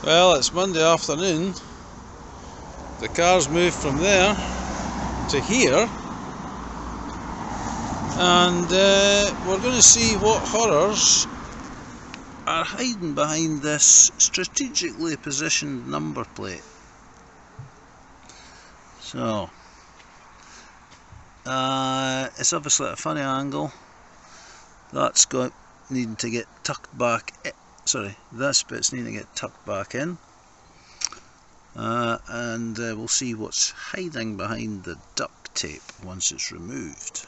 Well, it's Monday afternoon. The car's moved from there to here, and we're going to see what horrors are hiding behind this strategically positioned number plate. So, it's obviously at a funny angle. That's needing to get tucked back. Sorry, this bit's needing to get tucked back in. And we'll see what's hiding behind the duct tape once it's removed.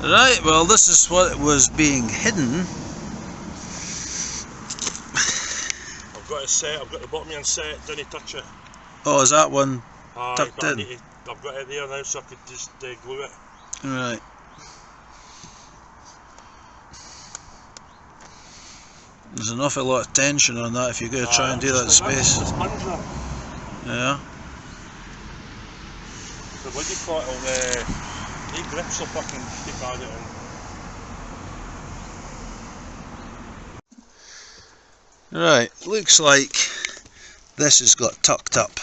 Right, well, this is what was being hidden. I've got it set, I've got the bottom end set, don't touch it. Oh, is that one tucked in? I've got it there now, so I could just glue it. Right. There's an awful lot of tension on that if you're going to try and do that in space. Yeah. So what do you call it? The grips will fucking keep at it. Right, looks like this has got tucked up.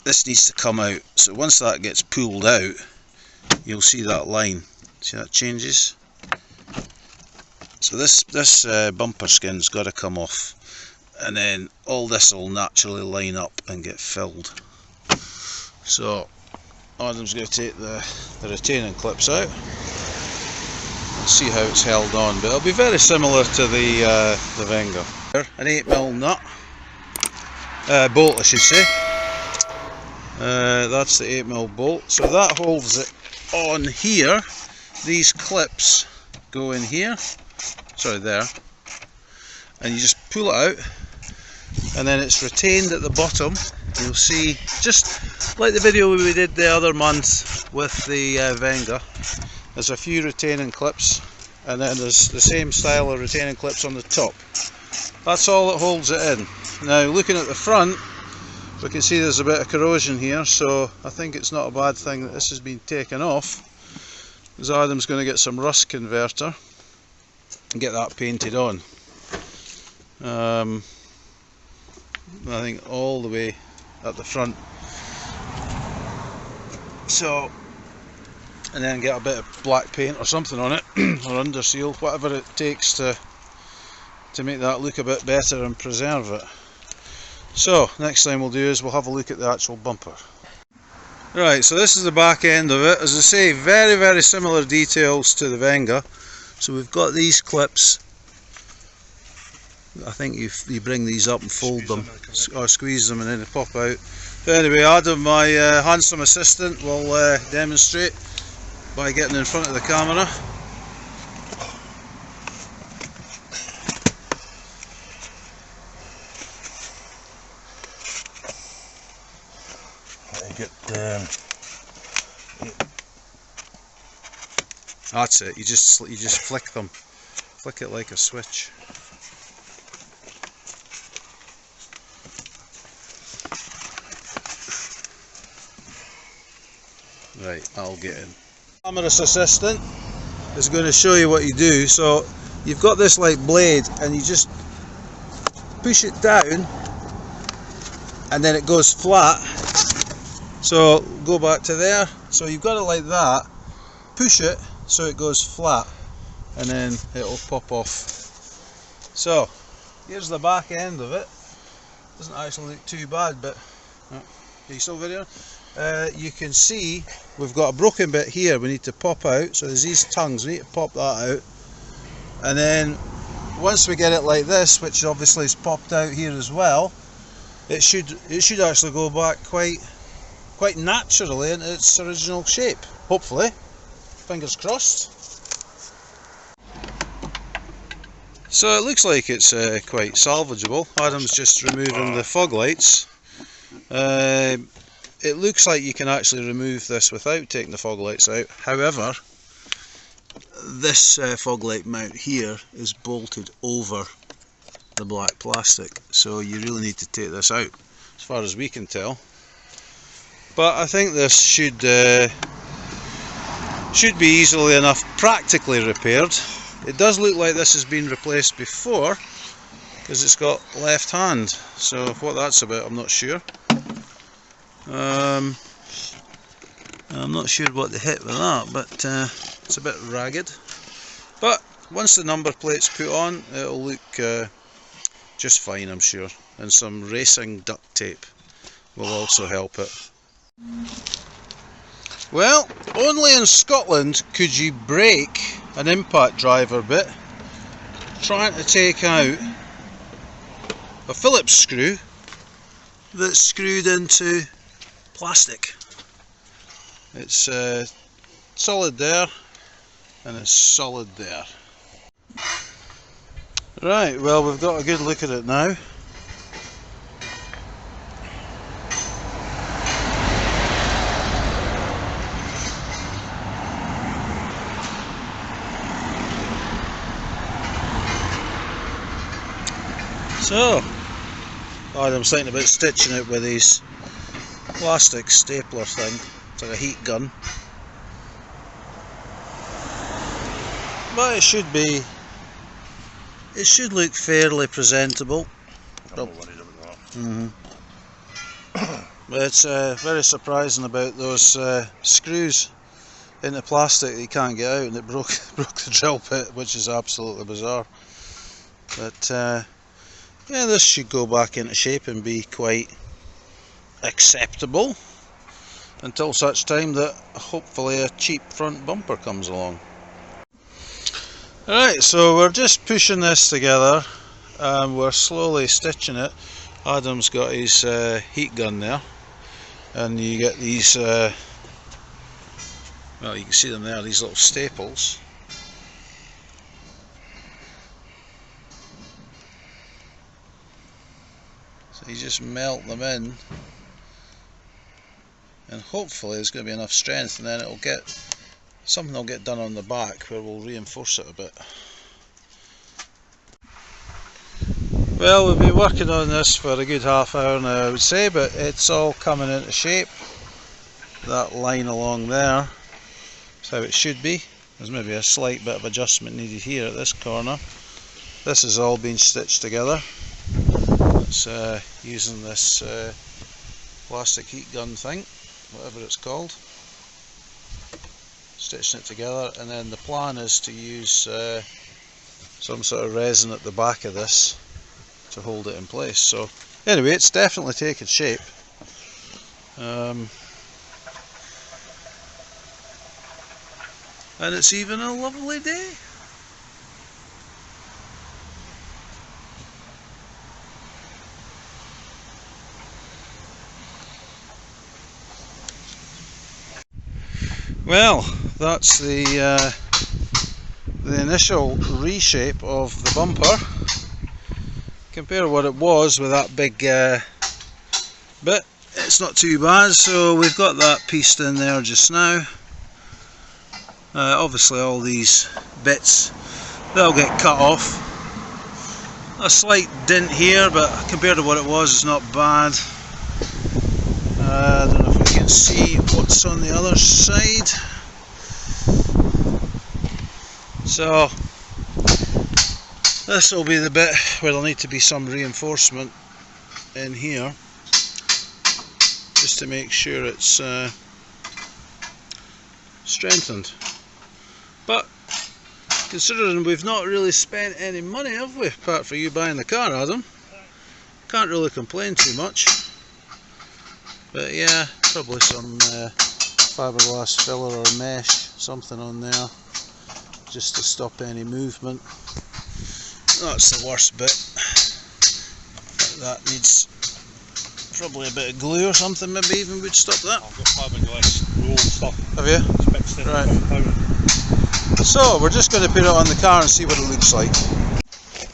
This needs to come out. So once that gets pulled out, you'll see that line. See that changes? So this bumper skin's got to come off, and then all this will naturally line up and get filled. So Adam's going to take the retaining clips out and see how it's held on, but it'll be very similar to the Wenger. An 8mm nut, bolt I should say. That's the 8mm bolt, so that holds it on here. These clips go in here. Sorry, there, and you just pull it out, and then it's retained at the bottom. You'll see, just like the video we did the other month with the Wenger, there's a few retaining clips, and then there's the same style of retaining clips on the top. That's all that holds it in. Now, looking at the front, we can see there's a bit of corrosion here, so I think it's not a bad thing that this has been taken off, because Adam's going to get some rust converter and get that painted on. I think all the way at the front. So, and then get a bit of black paint or something on it, or under seal, whatever it takes to make that look a bit better and preserve it. So, next thing we'll do is we'll have a look at the actual bumper. Right, so this is the back end of it. As I say, very, very similar details to the Wenger. So we've got these clips. I think you bring these up and fold them, or squeeze them, and then they pop out. But anyway, Adam, my handsome assistant, will demonstrate by getting in front of the camera. That's it. You just flick them, flick it like a switch. Right, I'll get in. Camera's assistant is going to show you what you do. So you've got this like blade, and you just push it down, and then it goes flat. So go back to there. So you've got it like that. Push it so it goes flat, and then it'll pop off. So here's the back end of it. Doesn't actually look too bad, but are you still video? You can see we've got a broken bit here we need to pop out. So there's these tongues, we need to pop that out, and then once we get it like this, which obviously is popped out here as well, it should actually go back quite naturally into its original shape, hopefully. Fingers crossed. So it looks like it's quite salvageable. Adam's just removing the fog lights. It looks like you can actually remove this without taking the fog lights out. However, this fog light mount here is bolted over the black plastic, so you really need to take this out, as far as we can tell. But I think this should be easily enough practically repaired. It does look like this has been replaced before, because it's got left hand. So what that's about, I'm not sure. I'm not sure what they hit with that, but it's a bit ragged. But once the number plate's put on, it'll look just fine, I'm sure. And some racing duct tape will also help it. Well, only in Scotland could you break an impact driver bit trying to take out a Phillips screw that's screwed into plastic. It's solid there and it's solid there. Right, well, we've got a good look at it now. So, Adam's thinking about stitching it with his plastic stapler thing. It's like a heat gun. But it should look fairly presentable. I'm not worried about that. But it's very surprising about those screws into plastic that you can't get out, and it broke the drill bit, which is absolutely bizarre. But yeah, this should go back into shape and be quite acceptable until such time that hopefully a cheap front bumper comes along. Alright, so we're just pushing this together and we're slowly stitching it. Adam's got his heat gun there, and you get these, well, you can see them there, these little staples. So you just melt them in, and hopefully there's going to be enough strength, and then it'll get something will get done on the back where we'll reinforce it a bit. Well, we've been working on this for a good half hour now, I would say, but it's all coming into shape. That line along there is how it should be. There's maybe a slight bit of adjustment needed here at this corner. This has all been stitched together. It's using this plastic heat gun thing, whatever it's called. Stitching it together, and then the plan is to use some sort of resin at the back of this to hold it in place. So anyway, it's definitely taken shape. And it's even a lovely day. Well, that's the initial reshape of the bumper. Compare what it was with that big bit. It's not too bad. So we've got that pieced in there just now. Obviously all these bits, they'll get cut off. A slight dent here, but compared to what it was, it's not bad. I don't know if we can see what's on the other side. So this will be the bit where there'll need to be some reinforcement in here, just to make sure it's strengthened. But considering we've not really spent any money, have we, apart from you buying the car, Adam? Can't really complain too much. But yeah, probably some fiberglass filler or mesh, something on there, just to stop any movement. That's the worst bit. That needs probably a bit of glue or something, maybe even would stop that. I've got fiberglass roll stuff. Have you? Right. So we're just going to put it on the car and see what it looks like.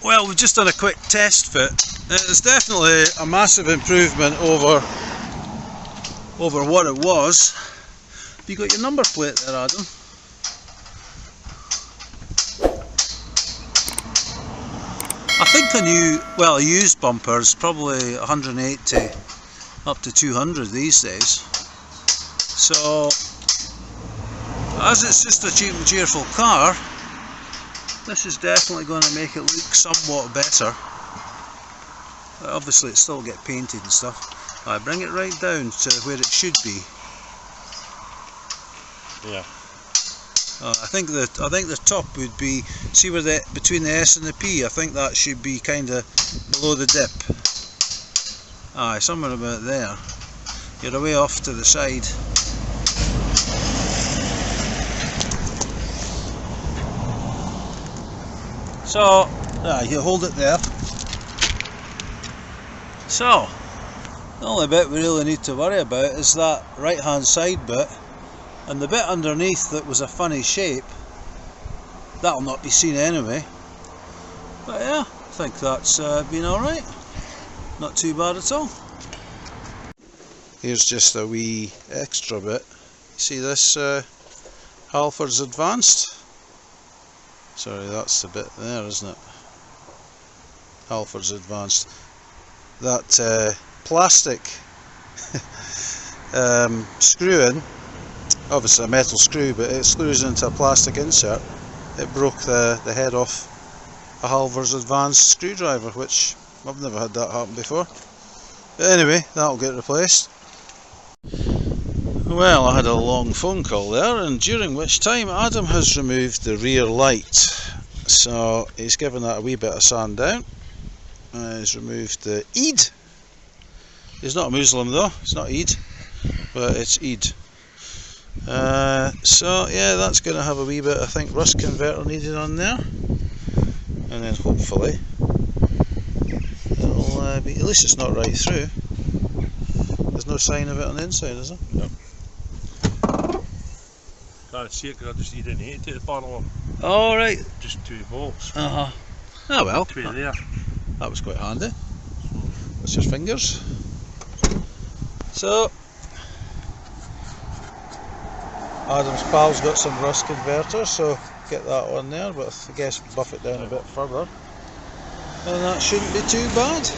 Well, we've just done a quick test fit. It's definitely a massive improvement over what it was. You got your number plate there, Adam. I think a used bumper is probably 180 up to 200 these days. So, as it's just a cheap and cheerful car, this is definitely going to make it look somewhat better. Obviously it still get painted and stuff. I bring it right down to where it should be. Yeah. I think the top would be, see where the between the S and the P, I think that should be kind of below the dip. Aye, somewhere about there. You're away off to the side. So, you hold it there. So, the only bit we really need to worry about is that right hand side bit, and the bit underneath that was a funny shape, that'll not be seen anyway. But yeah, I think that's been alright. Not too bad at all. Here's just a wee extra bit. See this Halford's Advanced? Sorry, that's the bit there, isn't it? Halford's Advanced. That plastic screw in, obviously a metal screw, but it screws into a plastic insert. It broke the head off a Halford's Advanced screwdriver, which I've never had that happen before. But anyway, that'll get replaced. Well, I had a long phone call there, and during which time Adam has removed the rear light. So he's given that a wee bit of sand down. He's removed the Eid. He's not a Muslim though, it's not Eid, but it's Eid. So yeah, that's going to have a wee bit, I think, rust converter needed on there. And then hopefully it'll be, at least it's not right through. There's no sign of it on the inside, is there? No. Can't see it because you didn't hit it to the panel. Oh right. Just 2 bolts. Oh well. There. That was quite handy. That's your fingers. So Adam's pal's got some rust converter, so get that on there, but I guess buff it down a bit further, and that shouldn't be too bad.